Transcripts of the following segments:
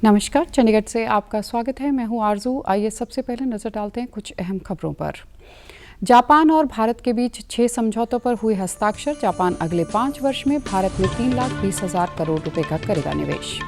नमस्कार, चंडीगढ़ से आपका स्वागत है। मैं हूं आरजू। आइए सबसे पहले नजर डालते हैं कुछ अहम खबरों पर। जापान और भारत के बीच 6 समझौतों पर हुए हस्ताक्षर। जापान अगले 5 वर्ष में भारत में 3,20,000 करोड़ रुपए का करेगा निवेश।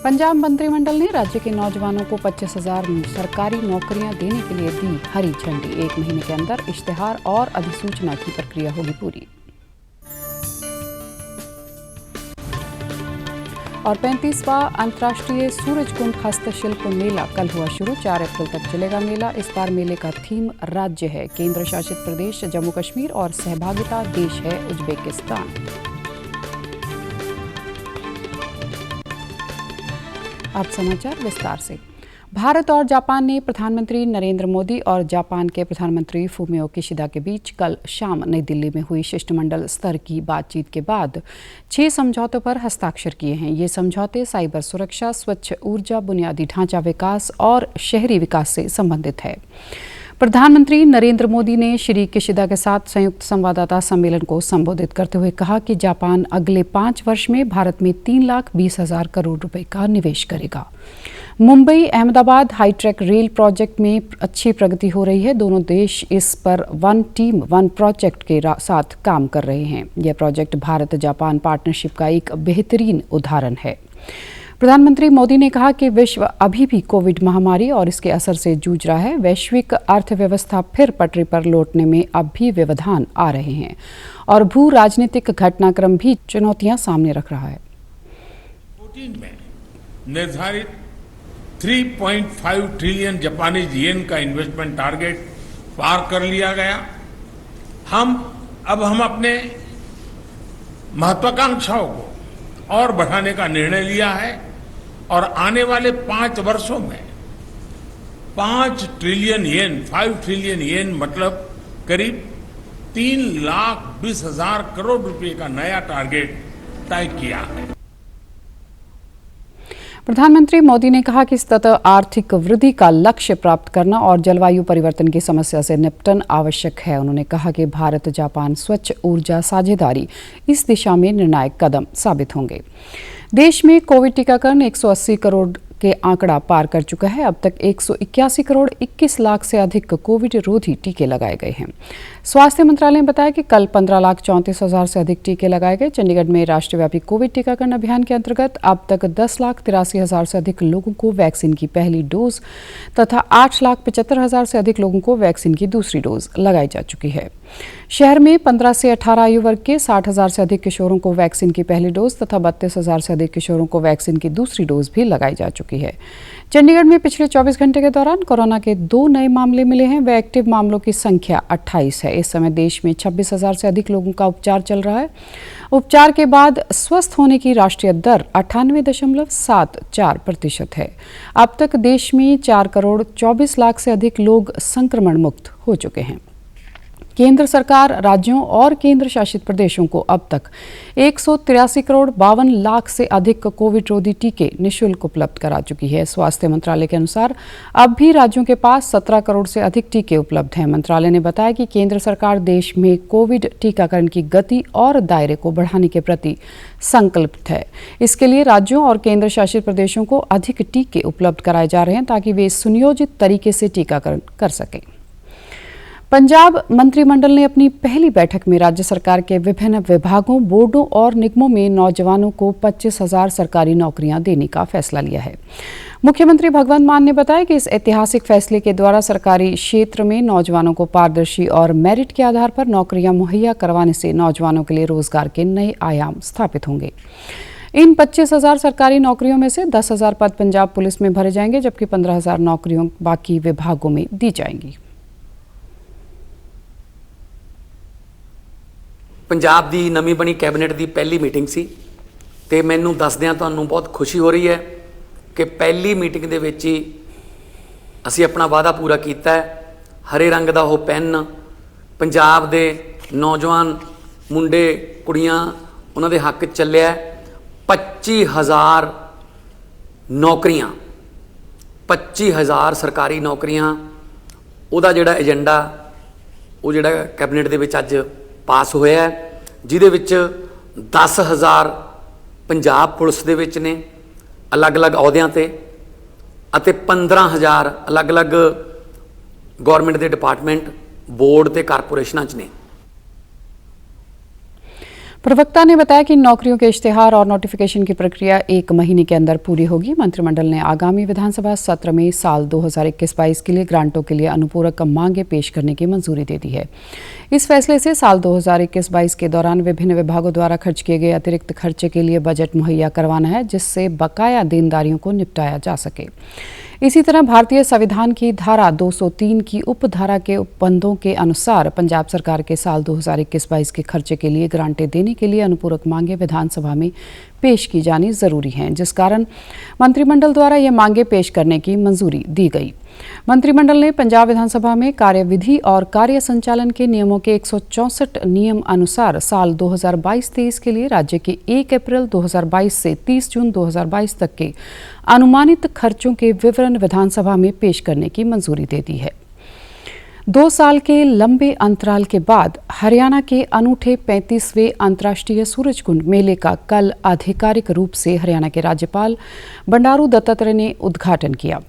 पंजाब मंत्रिमंडल ने राज्य के नौजवानों को 25,000 सरकारी नौकरियां देने के लिए दी हरी झंडी। 1 महीने के अंदर इश्तेहार और अधिसूचना की प्रक्रिया होगी पूरी। और 35वां अंतर्राष्ट्रीय सूरजकुंड हस्तशिल्प मेला कल हुआ शुरू। 4 अप्रैल तक चलेगा मेला। इस बार मेले का थीम राज्य है केंद्र शासित प्रदेश जम्मू कश्मीर और सहभागिता देश है उज्बेकिस्तान। अब समाचार विस्तार से। भारत और जापान ने प्रधानमंत्री नरेंद्र मोदी और जापान के प्रधानमंत्री फूमियो किशिदा के बीच कल शाम नई दिल्ली में हुई शिष्टमंडल स्तर की बातचीत के बाद 6 समझौतों पर हस्ताक्षर किए हैं। ये समझौते साइबर सुरक्षा, स्वच्छ ऊर्जा, बुनियादी ढांचा विकास और शहरी विकास से संबंधित है। प्रधानमंत्री नरेंद्र मोदी ने श्री किशिदा के साथ संयुक्त संवाददाता सम्मेलन को संबोधित करते हुए कहा कि जापान अगले 5 वर्ष में भारत में 3,20,000 करोड़ रुपए का निवेश करेगा। मुंबई अहमदाबाद हाईट्रैक रेल प्रोजेक्ट में अच्छी प्रगति हो रही है। दोनों देश इस पर वन टीम वन प्रोजेक्ट के साथ काम कर रहे हैं। यह प्रोजेक्ट भारत जापान पार्टनरशिप का एक बेहतरीन उदाहरण है। प्रधानमंत्री मोदी ने कहा कि विश्व अभी भी कोविड महामारी और इसके असर से जूझ रहा है। वैश्विक अर्थव्यवस्था फिर पटरी पर लौटने में अब भी व्यवधान आ रहे हैं और भू राजनीतिक घटनाक्रम भी चुनौतियां सामने रख रहा है। में निर्धारित 3.5 ट्रिलियन जापानीज येन का इन्वेस्टमेंट टारगेट पार कर लिया गया। हम अपने महत्वाकांक्षाओं को और बढ़ाने का निर्णय लिया है और आने वाले 5 वर्षों में 5 ट्रिलियन येन 5 ट्रिलियन येन मतलब करीब 3,20,000 करोड़ रुपए का नया टारगेट तय किया है। प्रधानमंत्री मोदी ने कहा कि सतत आर्थिक वृद्धि का लक्ष्य प्राप्त करना और जलवायु परिवर्तन की समस्या से निपटन आवश्यक है। उन्होंने कहा कि भारत जापान स्वच्छ ऊर्जा साझेदारी इस दिशा में निर्णायक कदम साबित होंगे। देश में कोविड टीकाकरण 180 करोड़ के आंकड़ा पार कर चुका है। अब तक 181 करोड़ 21 लाख से अधिक कोविड रोधी टीके लगाए गए हैं। स्वास्थ्य मंत्रालय ने बताया कि कल 15,34,000 से अधिक टीके लगाए गए। चंडीगढ़ में राष्ट्रव्यापी कोविड टीकाकरण अभियान के अंतर्गत अब तक 10,83,000 से अधिक लोगों को वैक्सीन की पहली डोज तथा 8,75,000 से अधिक लोगों को वैक्सीन की दूसरी डोज लगाई जा चुकी है। शहर में 15 से 18 आयु वर्ग के 60,000 से अधिक किशोरों को वैक्सीन की पहली डोज तथा 32,000 से अधिक किशोरों को वैक्सीन की दूसरी डोज भी लगाई जा चुकी है। चंडीगढ़ में पिछले 24 घंटे के दौरान कोरोना के 2 नए मामले मिले हैं। व एक्टिव मामलों की संख्या 28 है। इस समय देश में 26,000 से अधिक लोगों का उपचार चल रहा है। उपचार के बाद स्वस्थ होने की राष्ट्रीय दर 98.74% है। अब तक देश में 4 करोड़ 24 लाख से अधिक लोग संक्रमण मुक्त हो चुके हैं। केंद्र सरकार राज्यों और केंद्र शासित प्रदेशों को अब तक 183 करोड़ 52 लाख से अधिक कोविड रोधी टीके निःशुल्क उपलब्ध करा चुकी है। स्वास्थ्य मंत्रालय के अनुसार अब भी राज्यों के पास 17 करोड़ से अधिक टीके उपलब्ध हैं। मंत्रालय ने बताया कि केंद्र सरकार देश में कोविड टीकाकरण की गति और दायरे को बढ़ाने के प्रति संकल्पित है। इसके लिए राज्यों और केंद्र शासित प्रदेशों को अधिक टीके उपलब्ध कराए जा रहे हैं ताकि वे सुनियोजित तरीके से टीकाकरण कर सकें। पंजाब मंत्रिमंडल ने अपनी पहली बैठक में राज्य सरकार के विभिन्न विभागों, बोर्डों और निगमों में नौजवानों को 25,000 सरकारी नौकरियां देने का फैसला लिया है। मुख्यमंत्री भगवंत मान ने बताया कि इस ऐतिहासिक फैसले के द्वारा सरकारी क्षेत्र में नौजवानों को पारदर्शी और मेरिट के आधार पर नौकरियां मुहैया करवाने से नौजवानों के लिए रोजगार के नए आयाम स्थापित होंगे। इन 25,000 सरकारी नौकरियों में से 10,000 पद पंजाब पुलिस में भरे जाएंगे, जबकि 15,000 नौकरियों बाकी विभागों में दी जाएंगी। पंजाब की नवी बनी कैबिनेट की पहली मीटिंग सी ते मैनूं दसदियां तुहानूं बहुत खुशी हो रही है कि पहली मीटिंग दे विच ही असीं अपना वादा पूरा किया है। हरे रंग का वो पैन पंजाब दे नौजवान मुंडे कुड़ियां उन्हां दे हक चलिया। 25,000 नौकरियां 25,000 सरकारी नौकरियां उहदा जिहड़ा एजेंडा वो जिहड़ा कैबिनेट दे विच अज ਪਾਸ ਹੋਇਆ ਹੈ, ਜਿਹਦੇ ਵਿੱਚ 10,000 ਪੰਜਾਬ ਪੁਲਿਸ ਦੇ ਵਿੱਚ ਨੇ ਅਲੱਗ-ਅਲੱਗ ਅਹੁਦਿਆਂ ਤੇ, ਅਤੇ 15,000 ਅਲੱਗ-ਅਲੱਗ ਗਵਰਨਮੈਂਟ ਦੇ ਡਿਪਾਰਟਮੈਂਟ, बोर्ड ते कारपोरेशनां च ने। प्रवक्ता ने बताया कि नौकरियों के इश्तेहार और नोटिफिकेशन की प्रक्रिया 1 महीने के अंदर पूरी होगी। मंत्रिमंडल ने आगामी विधानसभा सत्र में साल 2021-22 के लिए ग्रांटों के लिए अनुपूरक मांगे पेश करने की मंजूरी दे दी है। इस फैसले से साल 2021-22 के दौरान विभिन्न विभागों द्वारा खर्च किए गए अतिरिक्त खर्चे के लिए बजट मुहैया करवाना है, जिससे बकाया देनदारियों को निपटाया जा सके। इसी तरह भारतीय संविधान की धारा 203 की उपधारा के उपबंधों के अनुसार पंजाब सरकार के साल 2021-22 के खर्चे के लिए ग्रांटें देने के लिए अनुपूरक मांगे विधानसभा में पेश की जानी जरूरी हैं, जिस कारण मंत्रिमंडल द्वारा ये मांगे पेश करने की मंजूरी दी गई। मंत्रिमंडल ने पंजाब विधानसभा में कार्यविधि और कार्य संचालन के नियमों के 164 नियम अनुसार साल 2022-23 के लिए राज्य के 1 अप्रैल 2022 से 30 जून 2022 तक के अनुमानित खर्चों के विवरण विधानसभा में पेश करने की मंजूरी दे दी है। 2 साल के लंबे अंतराल के बाद हरियाणा के अनूठे 35वें अंतर्राष्ट्रीय सूरजकुंड मेले का कल आधिकारिक रूप से हरियाणा के राज्यपाल बंडारू दत्तात्रेय ने उद्घाटन किया।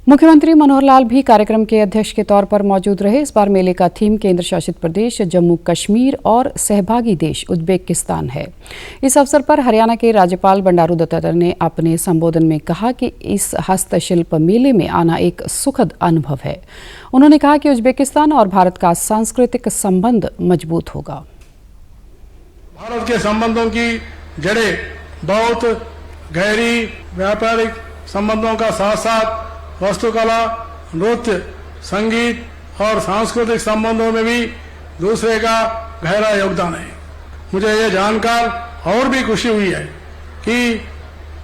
मुख्यमंत्री मनोहर लाल भी कार्यक्रम के अध्यक्ष के तौर पर मौजूद रहे। इस बार मेले का थीम केंद्र शासित प्रदेश जम्मू कश्मीर और सहभागी देश उज्बेकिस्तान है। इस अवसर पर हरियाणा के राज्यपाल बंडारू दत्तात्रेय ने अपने संबोधन में कहा कि इस हस्तशिल्प मेले में आना एक सुखद अनुभव है। उन्होंने कहा कि उज्बेकिस्तान और भारत का सांस्कृतिक संबंध मजबूत होगा। भारत के संबंधों की जड़ें बहुत गहरी, व्यापारिक संबंधों का साथ साथ वास्तुकला, नृत्य, संगीत और सांस्कृतिक संबंधों में भी दूसरे का गहरा योगदान है। मुझे यह जानकर और भी खुशी हुई है कि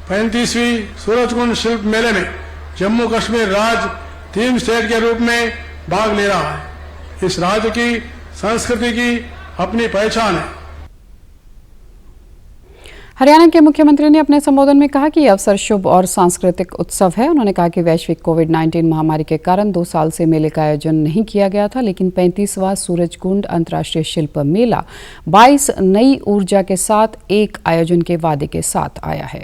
35वीं सूरजकुंड शिल्प मेले में जम्मू कश्मीर राज्य थीम स्टेट के रूप में भाग ले रहा है। इस राज्य की संस्कृति की अपनी पहचान है। हरियाणा के मुख्यमंत्री ने अपने संबोधन में कहा कि यह अवसर शुभ और सांस्कृतिक उत्सव है। उन्होंने कहा कि वैश्विक कोविड-19 महामारी के कारण 2 साल से मेले का आयोजन नहीं किया गया था, लेकिन 35वां सूरजकुंड अंतर्राष्ट्रीय शिल्प मेला 22 नई ऊर्जा के साथ एक आयोजन के वादे के साथ आया है।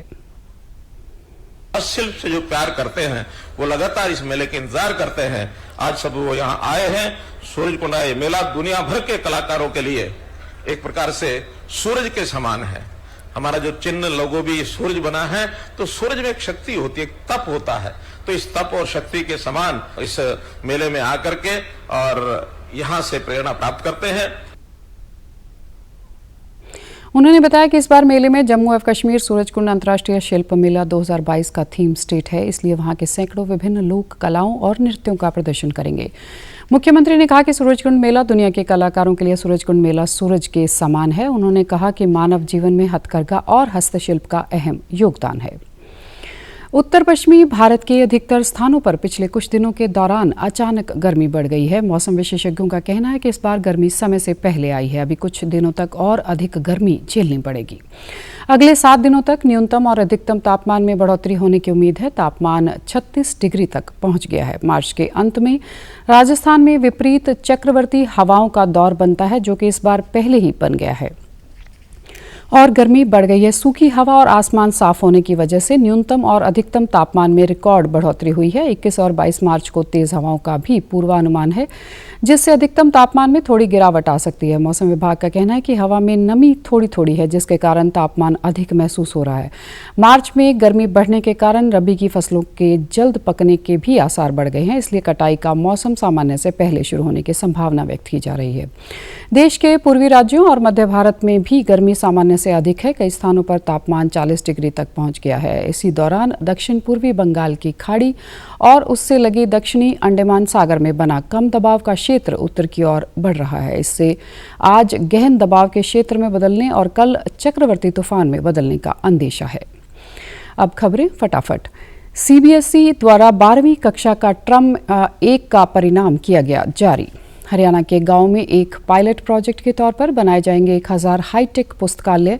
शिल्प से जो प्यार करते हैं वो लगातार इस मेले के इंतजार करते हैं। आज सब वो यहाँ आए हैं। सूरजकुंड ये मेला दुनिया भर के कलाकारों के लिए एक प्रकार से सूरज के समान है। हमारा जो चिन्ह लोगो भी सूरज बना है, तो सूरज में एक शक्ति होती है, एक तप होता है। तो इस तप और शक्ति के समान इस मेले में आकर के और यहां से प्रेरणा प्राप्त करते हैं। उन्होंने बताया कि इस बार मेले में जम्मू एवं कश्मीर सूरजकुंड अंतर्राष्ट्रीय शिल्प मेला 2022 का थीम स्टेट है, इसलिए वहां के सैकड़ों विभिन्न लोक कलाओं और नृत्यों का प्रदर्शन करेंगे। मुख्यमंत्री ने कहा कि सूरजकुंड मेला दुनिया के कलाकारों के लिए सूरजकुंड मेला सूरज के समान है। उन्होंने कहा कि मानव जीवन में हथकरघा और हस्तशिल्प का अहम योगदान है। उत्तर पश्चिमी भारत के अधिकतर स्थानों पर पिछले कुछ दिनों के दौरान अचानक गर्मी बढ़ गई है। मौसम विशेषज्ञों का कहना है कि इस बार गर्मी समय से पहले आई है। अभी कुछ दिनों तक और अधिक गर्मी झेलनी पड़ेगी। अगले 7 दिनों तक न्यूनतम और अधिकतम तापमान में बढ़ोतरी होने की उम्मीद है। तापमान 36 डिग्री तक पहुंच गया है। मार्च के अंत में राजस्थान में विपरीत चक्रवर्ती हवाओं का दौर बनता है, जो कि इस बार पहले ही बन गया है और गर्मी बढ़ गई है। सूखी हवा और आसमान साफ होने की वजह से न्यूनतम और अधिकतम तापमान में रिकॉर्ड बढ़ोतरी हुई है। 21 और 22 मार्च को तेज हवाओं का भी पूर्वानुमान है, जिससे अधिकतम तापमान में थोड़ी गिरावट आ सकती है। मौसम विभाग का कहना है कि हवा में नमी थोड़ी थोड़ी है, जिसके कारण तापमान अधिक महसूस हो रहा है। मार्च में गर्मी बढ़ने के कारण रबी की फसलों के जल्द पकने के भी आसार बढ़ गए हैं, इसलिए कटाई का मौसम सामान्य से पहले शुरू होने की संभावना व्यक्त की जा रही है। देश के पूर्वी राज्यों और मध्य भारत में भी गर्मी सामान्य से अधिक है। कई स्थानों पर तापमान 40 डिग्री तक पहुंच गया है। इसी दौरान दक्षिण पूर्वी बंगाल की खाड़ी और उससे लगे दक्षिणी अंडमान सागर में बना कम दबाव का क्षेत्र उत्तर की ओर बढ़ रहा है। इससे आज गहन दबाव के क्षेत्र में बदलने और कल चक्रवर्ती तूफान में बदलने का अंदेशा है। अब खबरें फटाफट। सीबीएसई द्वारा 12वीं कक्षा का टर्म 1 का परिणाम किया गया जारी। हरियाणा के गांव में एक पायलट प्रोजेक्ट के तौर पर बनाए जाएंगे 1000 हाईटेक पुस्तकालय।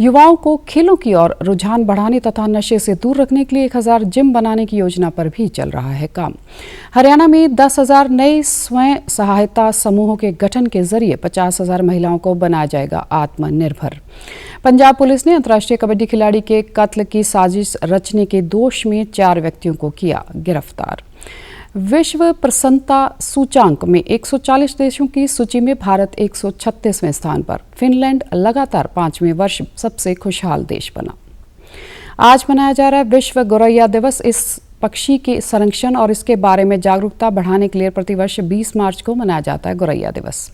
युवाओं को खेलों की ओर रुझान बढ़ाने तथा नशे से दूर रखने के लिए 1000 जिम बनाने की योजना पर भी चल रहा है काम। हरियाणा में 10,000 नए स्वयं सहायता समूहों के गठन के जरिए 50,000 महिलाओं को बनाया जाएगा आत्मनिर्भर। पंजाब पुलिस ने अंतर्राष्ट्रीय कबड्डी खिलाड़ी के कत्ल की साजिश रचने के दोष में 4 व्यक्तियों को किया गिरफ्तार। विश्व प्रसन्नता सूचांक में 140 देशों की सूची में भारत 136वें स्थान पर। फिनलैंड लगातार 5वें वर्ष सबसे खुशहाल देश बना। आज मनाया जा रहा है विश्व गौरैया दिवस। इस पक्षी के संरक्षण और इसके बारे में जागरूकता बढ़ाने के लिए प्रतिवर्ष 20 मार्च को मनाया जाता है गौरैया दिवस।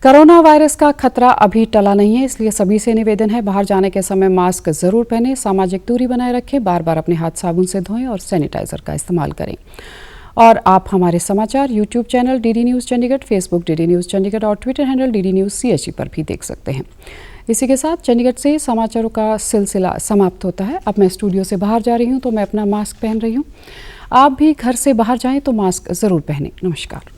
कोरोना वायरस का खतरा अभी टला नहीं है, इसलिए सभी से निवेदन है बाहर जाने के समय मास्क जरूर पहनें, सामाजिक दूरी बनाए रखें, बार बार अपने हाथ साबुन से धोएं और सैनिटाइजर का इस्तेमाल करें। और आप हमारे समाचार YouTube channel DD news Chandigarh, Facebook DD news Chandigarh और Twitter handle DD news CHE पर भी देख सकते हैं। इसी के साथ चंडीगढ़ से समाचारों का सिलसिला समाप्त होता है। अब मैं स्टूडियो से बाहर जा रही हूँ तो मैं अपना मास्क पहन रही हूँ। आप भी घर से बाहर जाएं तो मास्क ज़रूर पहनें। नमस्कार।